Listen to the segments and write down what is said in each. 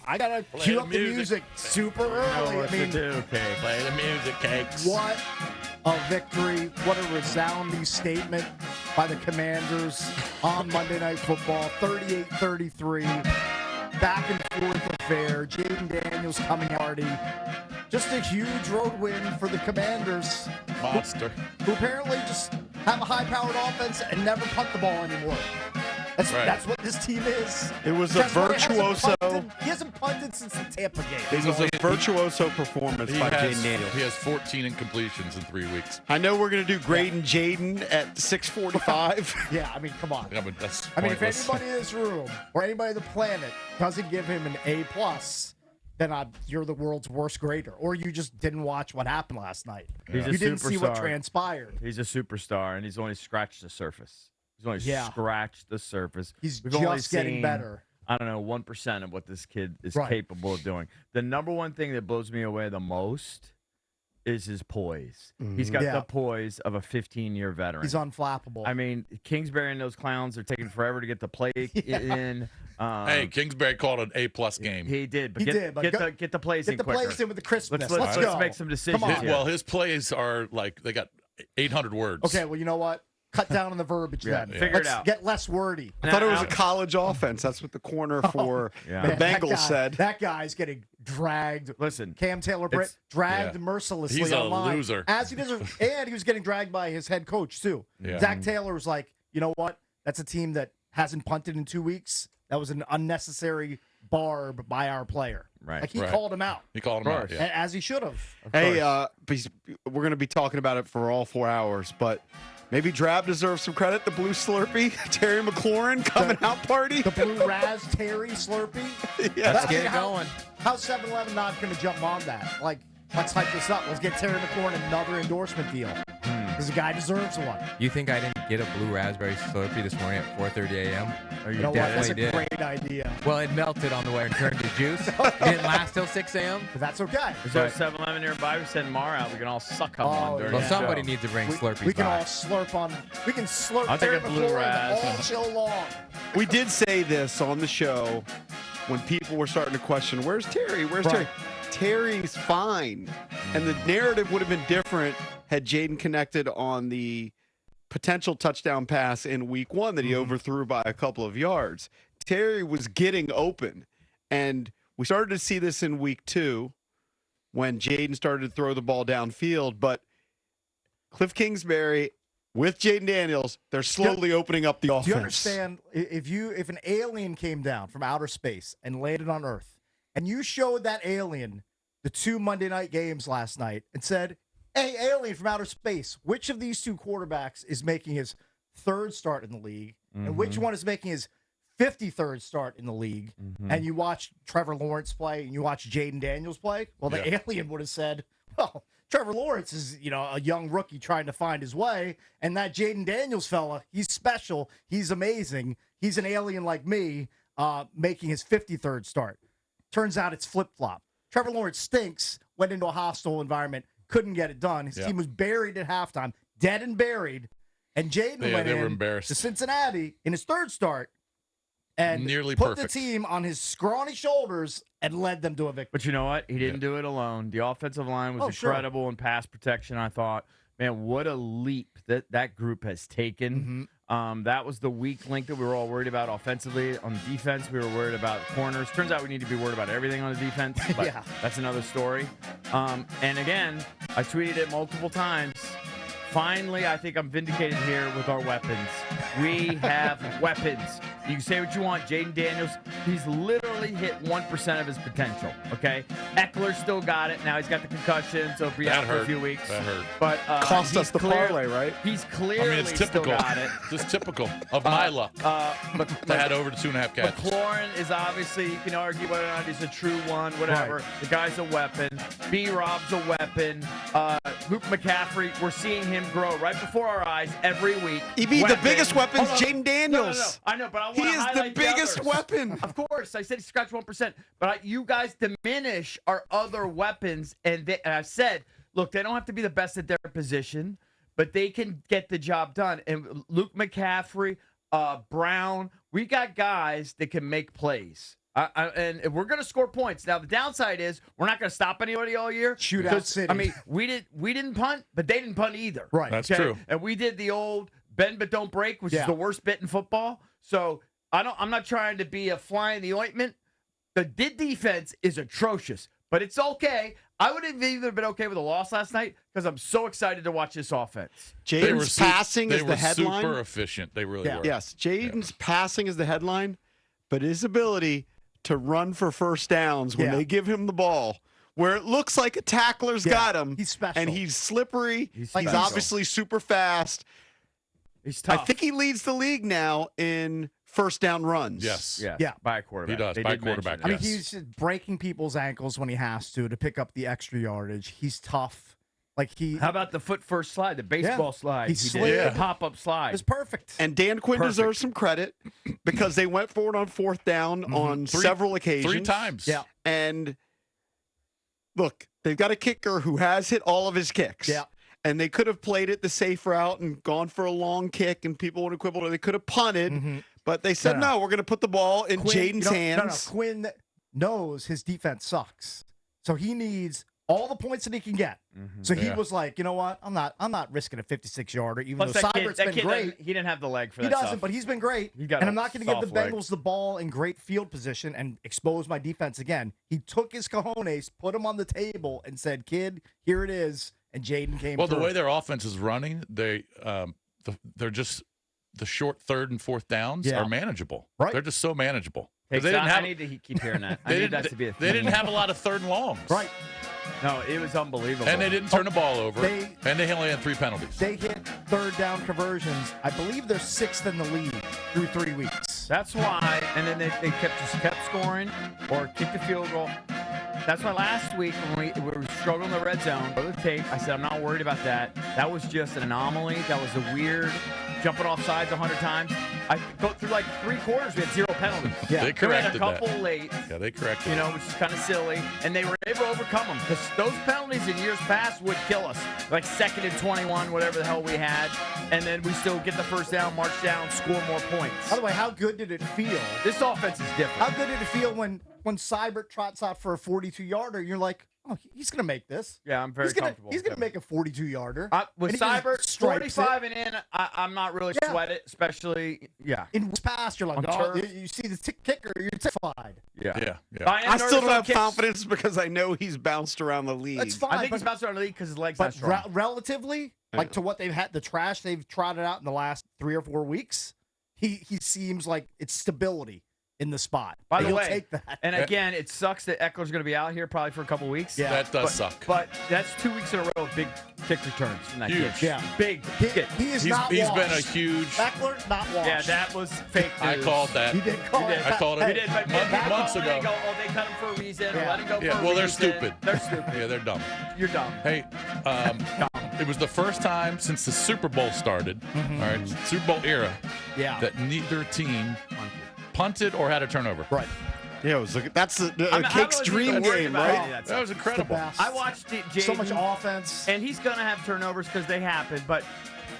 I gotta cue up the music super early. What to do, Cake? Play the music, Cakes. What a victory. What a resounding statement by the Commanders on Monday Night Football. 38-33. Back and forth affair. Jayden Daniels coming party. Just a huge road win for the Commanders. Monster. Who apparently just have a high-powered offense and never punt the ball anymore. That's what this team is. It was a virtuoso. He hasn't punted since the Tampa game. It was a virtuoso performance by Jayden Daniels. He has 14 incompletions in 3 weeks. I know we're going to do Grading Jayden at 6:45. Yeah, I mean, come on. Yeah, but that's I mean, if pointless. anybody in this room or anybody on the planet doesn't give him an A+, then you're the world's worst grader. Or you just didn't watch what happened last night. He's a You didn't see what superstar. transpired. He's a superstar, and he's only scratched the surface. He's only scratched the surface. He's We've only just getting seen, better. I don't know, 1% of what this kid is Right. capable of doing. The number one thing that blows me away the most is his poise. He's got the poise of a 15-year veteran. He's unflappable. I mean, Kingsbury and those clowns are taking forever to get the play in. Hey, Kingsbury called an A+ game. He did, but He did, but get the plays in Get the quicker. plays in with the crispness. Let's go. make some decisions. Come on. here. Well, his plays are like they got 800 words. Okay, well, you know what? Cut down on the verbiage then. Figure it Let's out. Get less wordy. I thought it was a college offense. That's what the corner for Yeah. the Man, that Bengals guy- said. That guy's getting dragged. Listen, Cam Taylor-Britt it's- dragged mercilessly He's a online. loser. As he deserves. And he was getting dragged by his head coach, too. Yeah. Zach Taylor was like, you know what? That's a team that hasn't punted in 2 weeks. That was an unnecessary barb by our player. Right. Like, he Right. called him out. He called him out. course. Yeah. As he should have. Hey, we're going to be talking about it for all 4 hours, but maybe Drab deserves some credit. The Blue Slurpee, Terry McLaurin coming out party. The Blue Raz Terry Slurpee. Yeah. Let's get it going. How's 7-Eleven not going to jump on that? Like, let's hype this up. Let's get Terry McLaurin another endorsement deal. Because the guy deserves one. You think I didn't get a blue raspberry Slurpee this morning at 4:30 a.m.? Are You know what? That's a definitely did. great idea. Well, it melted on the way and turned to juice. It didn't last till 6 a.m. But that's okay. Is there a 7-Eleven nearby? We send Mar out. We can all suck on Oh, one during Well, the somebody show. needs to bring Slurpees We can all back. slurp on. We can slurp I'll take Terry a Blue McLaurin Raz. all show long. We did say this on the show when people were starting to question, where's Terry? Where's Right. Terry? Terry's fine. And the narrative would have been different had Jayden connected on the potential touchdown pass in week 1 that he overthrew by a couple of yards. Terry was getting open. And we started to see this in week 2 when Jayden started to throw the ball downfield. But Cliff Kingsbury with Jayden Daniels, they're slowly opening up the offense. Do you understand? If an alien came down from outer space and landed on Earth, and you showed that alien the 2 Monday night games last night and said, "Hey, alien from outer space, which of these 2 quarterbacks is making his 3rd start in the league, and which one is making his 53rd start in the league?" And you watch Trevor Lawrence play and you watch Jayden Daniels play, well, the alien would have said, "Well, Trevor Lawrence is, a young rookie trying to find his way, and that Jayden Daniels fella, he's special, he's amazing, he's an alien like me, making his 53rd start." Turns out it's flip-flop. Trevor Lawrence stinks, went into a hostile environment, couldn't get it done. His team was buried at halftime, dead and buried. And Jayden went they were in embarrassed. to Cincinnati in his 3rd start and Nearly put perfect. the team on his scrawny shoulders and led them to a victory. But you know what? He didn't do it alone. The offensive line was Sure. incredible in pass protection, I thought. Man, what a leap that group has taken. That was the weak link that we were all worried about offensively. On defense, we were worried about corners. Turns out we need to be worried about everything on the defense, but Yeah. that's another story. And again, I tweeted it multiple times. Finally, I think I'm vindicated here with our weapons. We have weapons. You can say what you want. Jayden Daniels, he's literally hit 1% of his potential, okay? Eckler still got it. Now he's got the concussion, so he'll be out for a few weeks. That hurt. But Cost he's us the parlay, right? He's I clearly mean, it's typical. still got it. Just typical of my luck. To add over to 2.5 catches. McLaurin is obviously, you can argue whether or not he's a true one, whatever. The guy's a weapon. B-Rob's a weapon. Luke McCaffrey, we're seeing him grow right before our eyes every week. He beat the biggest weapons, Hold on. Jayden Daniels. No. I know, but I want He to is the highlight biggest others. weapon. Of course, I said he scratched 1%, but you guys diminish our other weapons, and I said, look, they don't have to be the best at their position, but they can get the job done. And Luke McCaffrey, Brown, we got guys that can make plays. And if we're going to score points. Now, the downside is we're not going to stop anybody all year. Shootout city. I mean, we didn't punt, but they didn't punt either. Right. That's true. And we did the old bend but don't break, which is the worst bit in football. So I'm not trying to be a fly in the ointment. The defense is atrocious, but it's okay. I would have either been okay with a loss last night because I'm so excited to watch this offense. Jaden's passing is the headline. They were super efficient. They really were. Yes, Jaden's passing is the headline, but his ability to run for first downs when they give him the ball, where it looks like a tackler's got him. He's special. And he's slippery. He's special. obviously super fast. He's tough. I think he leads the league now in first down runs. Yes. Yeah. By a quarterback. He does. They By did mention quarterback. it. I mean, Yes. he's just breaking people's ankles when he has to pick up the extra yardage. He's tough. Like How about the foot first slide, the baseball slide? He He slid. did the pop-up slide. it was perfect. And Dan Quinn deserves some credit because they went forward on fourth down on several occasions. 3 times. Yeah. And look, they've got a kicker who has hit all of his kicks. Yeah. And they could have played it the safe route and gone for a long kick, and people would have quibbled, or they could have punted. But they said, no, we're going to put the ball in Jaden's hands. No, Quinn knows his defense sucks. So he needs all the points that he can get. So he was like, you know what? I'm not risking a 56-yarder, even Plus, though Seibert's been great. He didn't have the leg for He that doesn't, stuff. but he's been great. He got And a I'm not going to give the soft leg. Bengals the ball in great field position and expose my defense again. He took his cojones, put him on the table, and said, kid, here it is. And Jayden came Well, through. the way their offense is running, they're just the short third and fourth downs are manageable. Right. They're just so manageable. Hey, They didn't I have. need to keep hearing that. I They need didn't, that to be a they thing. didn't have a lot of third and longs. Right. No, it was unbelievable. And they didn't turn the ball over. They- and they only had 3 penalties. They hit third down conversions. I believe they're 6th in the league through 3 weeks. That's why. And then they kept scoring or kicked a field goal. That's why last week when we were struggling in the red zone, for the tape, I said I'm not worried about that. That was just an anomaly. That was a weird jumping off sides 100 times. I go through like 3 quarters, we had 0 penalties. Yeah. They Then we had a corrected that. couple late. Yeah, they corrected You it. know, which is kind of silly. And they were able to overcome them because those penalties in years past would kill us. Like 2nd and 21, whatever the hell we had. And then we still get the first down, march down, score more points. By the way, how good did it feel? This offense is different. How good did it feel when Seibert trots out for a 42-yarder? You're like, oh, he's going to make this. Yeah, I'm very comfortable. He's with going to him. make a 42-yarder. With And he just Seibert, stripes 45 and in, I'm not really sweat it, especially, In weeks past, you're like, On oh, turf. you see the kicker, you're terrified. Yeah. I still don't have confidence because I know he's bounced around the league. That's fine. I think but, he's bouncing around the league because his leg's not but strong. relatively, like to what they've had, the trash they've trotted out in the last 3 or 4 weeks, he seems like it's stability in the spot. By the He'll way, take that. and again, it sucks that Eckler's going to be out here probably for a couple weeks. Yeah. That does suck. But that's 2 weeks in a row of big kick returns from that Huge. kid. Yeah. Big kick. He is He's not been a washed. huge. Eckler, not washed. Yeah, that was fake news. I called that. He did call You did. it. I called it. He did, but Months people ago. Go, oh, they cut him for a reason, or Yeah. let him go for Yeah, a well, they're reason. stupid. They're stupid. Yeah, they're dumb. You're dumb. Hey, it was the first time since the Super Bowl started, all right, Super Bowl era, Yeah. that neither team punted or had a turnover. Right. Yeah, it was that's the I'm Cake's not dream even worried game, about any right? of that That stuff. was incredible. best. I watched Jayden. So much offense. And he's going to have turnovers because they happen, but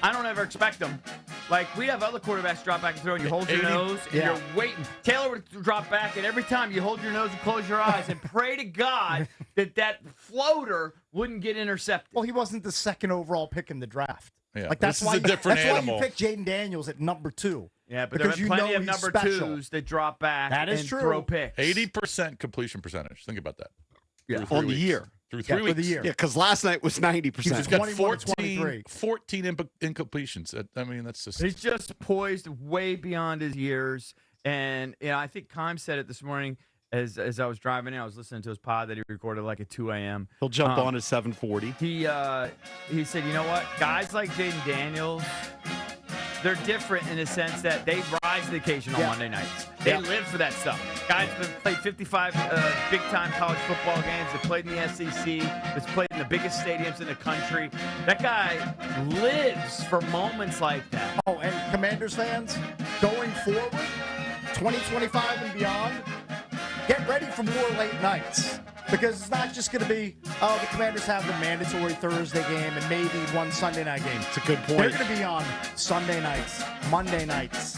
I don't ever expect them. Like, we have other quarterbacks drop back and throw, and you hold your 80 nose, and you're waiting. Taylor would drop back, and every time you hold your nose and close your eyes and pray to God that floater wouldn't get intercepted. Well, he wasn't the 2nd overall pick in the draft. Yeah, Like that's this is why a different that's animal. why you picked Jayden Daniels at number 2. Yeah, but there because are you plenty know of he's number special. 2s that drop back That is and true. throw picks. 80% completion percentage. Think about that. Yeah. Through On the 3 weeks. year. Through Yeah, 3 for weeks. the year. Yeah, because last night was 90%. He's got 21 to 23. 14 incompletions. I mean, that's just. He's just poised way beyond his years. And I think Kime said it this morning as I was driving in. I was listening to his pod that he recorded like at 2 a.m. He'll jump on at 7:40. He said, you know what? Guys like Jayden Daniels, they're different in the sense that they rise to the occasion on Monday nights. They live for that stuff. Guys that played 55 big-time college football games, that played in the SEC, that's played in the biggest stadiums in the country. That guy lives for moments like that. Oh, and Commanders fans, going forward, 2025 and beyond, get ready for more late nights. Because it's not just going to be, the Commanders have the mandatory Thursday game and maybe one Sunday night game. It's a good point. They're going to be on Sunday nights, Monday nights,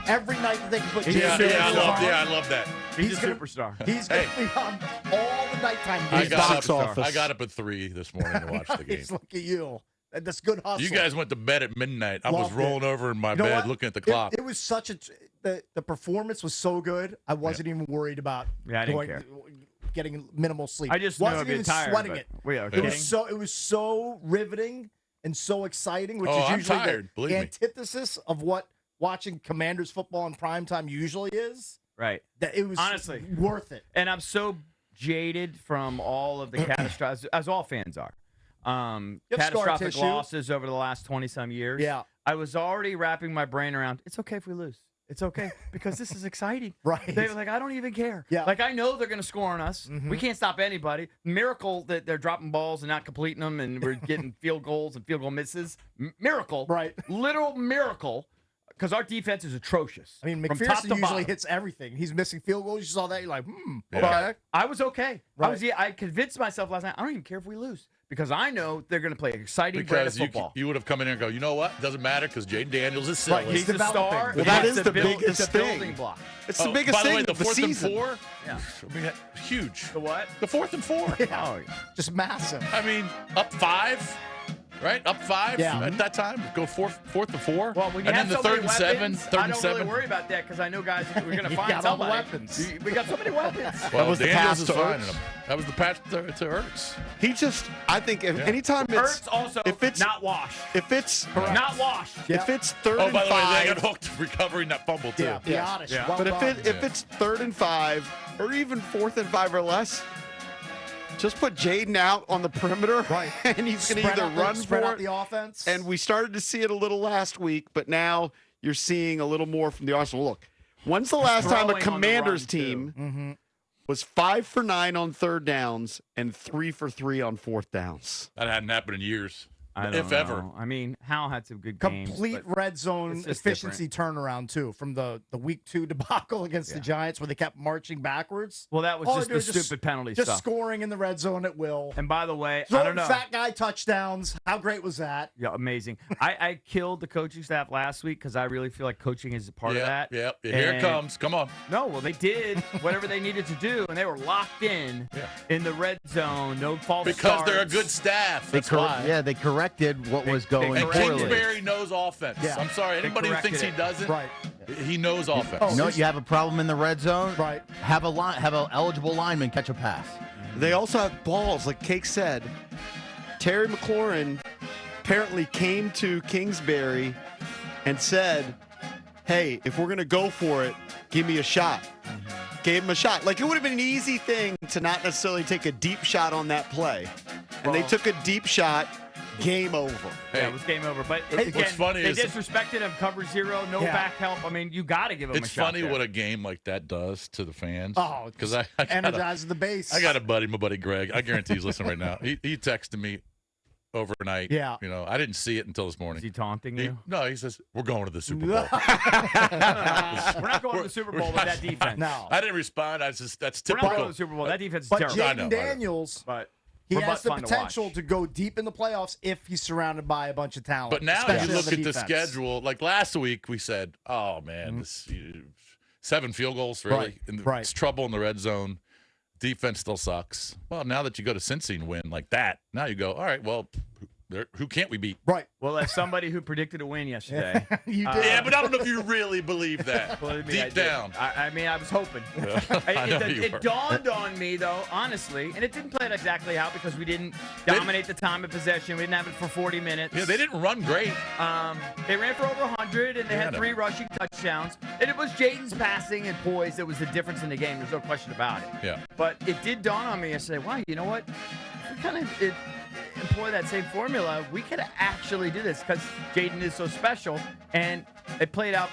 every night that they can put Yeah, Jayden I Daniels on. love that. He's a superstar. He's going to be on all the nighttime I games. box got, office. I got up at 3 this morning to watch the game. Look at you. That's good hustle. You guys went to bed at midnight. I was Loved rolling over in my You know bed what? looking at the clock. It was such a the performance was so good. I wasn't even worried about Yeah, I didn't care. getting minimal sleep. I just knew wasn't I'd be even tired. sweating but it. We are It kidding. was so riveting and so exciting, which Oh, is I'm usually tired, believe the me. antithesis of what watching Commanders football in primetime usually is. Right. That it was Honestly. worth it. And I'm so jaded from all of the catastrophic, as all fans are. You have scar Catastrophic tissue. losses over the last 20-some years. Yeah. I was already wrapping my brain around, it's okay if we lose. It's okay because this is exciting. Right. They were like, I don't even care. Yeah. Like, I know they're going to score on us. We can't stop anybody. Miracle that they're dropping balls and not completing them and we're getting field goals and field goal misses. Miracle. Right. Literal miracle because our defense is atrocious. I mean, from top McPherson to usually bottom. hits everything. He's missing field goals. You saw that. You're like, Yeah. okay. I was okay. Right. I convinced myself last night, I don't even care if we lose because I know they're going to play exciting brand of Because football. you would have come in here and go, you know what? Doesn't matter because Jayden Daniels is silly. Right, He's the developing. star. Well, that It's is the it's biggest a building thing. block. It's the Oh, biggest by the thing way, the of the fourth and season. 4, Yeah. I mean, huge. The what? The 4th and 4. Yeah. Oh, yeah. Just massive. I mean, up 5, right? Up 5 Yeah. at that time. Go fourth and 4. Well, when you and have then the so 3rd many and 7, weapons, 3rd I and don't 7. really worry about that because I know guys we're going to You find got all the somebody. weapons. We got so many weapons. Well, was the Daniels pass is to finding Ertz. them. That was the patch to Ertz. He just, I think, if anytime it's Ertz also if it's not washed. if it's Not washed. if it's 3rd Oh, and by the way, they 5, got hooked recovering that fumble too. Yeah, be honest. Yeah. Well but if done. if it's 3rd and 5 or even 4th and 5 or less, just put Jayden out on the perimeter, Right. and he's going to Spread either out the- run spread for out it. the offense. And we started to see it a little last week, but now you're seeing a little more from the Arsenal. Look, when's the last time a Throwing on the Commanders run, too. team was 5 for 9 on 3rd downs and 3 for 3 on 4th downs? That hadn't happened in years, I don't if know. ever. I mean, Hal had some good games. complete but red zone it's just efficiency turnaround too, from the week 2 debacle against the Giants where they kept marching backwards. Well, that was All just they do the is stupid penalty just stuff. scoring in the red zone at will. And by the way, I Throwing don't know. fat guy touchdowns. How great was that? Yeah, amazing. I killed the coaching staff last week because I really feel like coaching is a part of that. Yeah, here it And- comes. Come on. No, well, they did whatever they needed to do, and they were locked in in the red zone. No false Because they're a starts. good staff. That's why. Yeah, they corrected what was going And poorly. Kingsbury knows offense. Yeah. I'm sorry. Anybody who thinks he corrected it. doesn't, Right. he knows offense. Oh, You know what? You have a problem in the red zone. Right. Have a eligible lineman catch a pass. They also have balls, like Cake said. Terry McLaurin apparently came to Kingsbury and said, hey, if we're going to go for it, give me a shot. Gave him a shot. Like, it would have been an easy thing to not necessarily take a deep shot on that play. And they Well- took a deep shot, game over. Yeah, Hey, it was game over. But what's again, funny they is- disrespected him, cover 0, no Yeah. back help. I mean, you got to give him a it's shot. funny there. what a game like that does to the fans. Oh, because I got energizes the base. my buddy Greg. I guarantee he's listening right now. He texted me overnight. Yeah. You know, I didn't see it until this Is morning. he taunting you? No, he says we're going to the Super Bowl. We're not going to the Super Bowl with that defense. No. I didn't respond. I just that's We're not going to typical. the Super Bowl. That defense is But terrible. I know, I Jayden know. Daniels, But he we're has the fun to potential watch. to go deep in the playoffs if he's surrounded by a bunch of talent. But now especially you on look at the defense. schedule. Like last week, we said, "Oh man, this 7 field goals really. Right, And right. It's trouble in the red zone. Defense still sucks. Well, now that you go to Cincy and win like that, now you go, all right. Well, who can't we beat? Right. Well, as somebody who predicted a win yesterday, You did. Yeah, but I don't know if you really believe that believe me, I deep did. down. I mean, I was hoping. I know you were. It dawned on me, though, honestly, and it didn't play out exactly how because we didn't dominate the time of possession. We didn't have it for 40 minutes. Yeah, they didn't run great. They ran for over 100, and they Yeah, I had know. 3 rushing touchdowns. And it was Jayden's passing and poise that was the difference in the game. There's no question about it. Yeah. But it did dawn on me yesterday, wow, you know what? If we kind of employ that same formula, we could actually do this because Jayden is so special, and it played out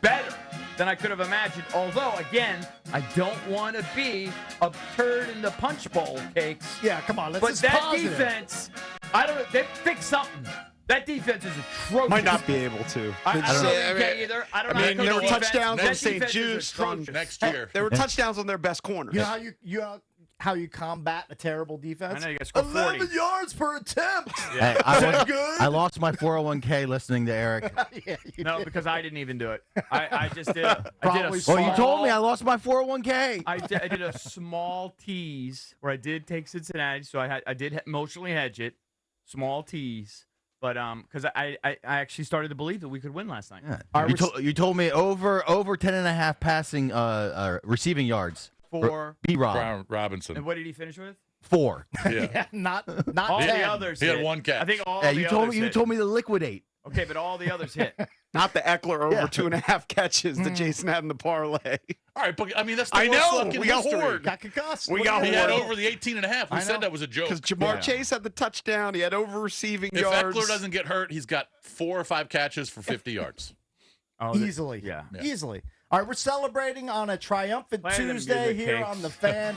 better than I could have imagined. Although, again, I don't want to be a turd in the punch bowl, Cakes. Yeah, come on. Let's But just that positive. defense, I don't know, they fixed something. That defense is atrocious. Might not be able to. I don't know I if mean, either. I don't I know. mean, how to there coach were defense. touchdowns That on St. defense is Jude's from atrocious. Next year. There were touchdowns on their best corners. You know how you how you combat a terrible defense? I know you guys scored 40. 11 yards per attempt. Hey, Is that good? I lost my 401k listening to Eric. Yeah, you No, did. because I didn't even do it. I just did. I did a Probably small, Well, you told me I lost my 401k. I did a small tease where I did take Cincinnati, so I did emotionally hedge it, small tease, but because I actually started to believe that we could win last night. Yeah. All right, You told me over 10.5 passing receiving yards. Four. B-Rob. Brown Robinson. And what did he finish with? 4. Yeah. Yeah, not All 10. the others. He had hit. one catch. I think all Yeah, the you told others me hit. to liquidate. Okay, but all the others hit. Not the Eckler over Yeah. 2.5 catches that Jason had in the parlay. All right, but I mean that's the I worst know, luck in we got history. Horde. Got concussed. We What got do He you had do? over the 18.5. We I said know. that was a joke. Because Jamar Yeah. Chase had the touchdown. He had over receiving If yards. Eckler doesn't get hurt, he's got 4 or 5 catches for 50 yards. Oh, Easily. Yeah. Yeah. Easily. All right, we're celebrating on a triumphant Play them Tuesday music here cakes. on the Fan.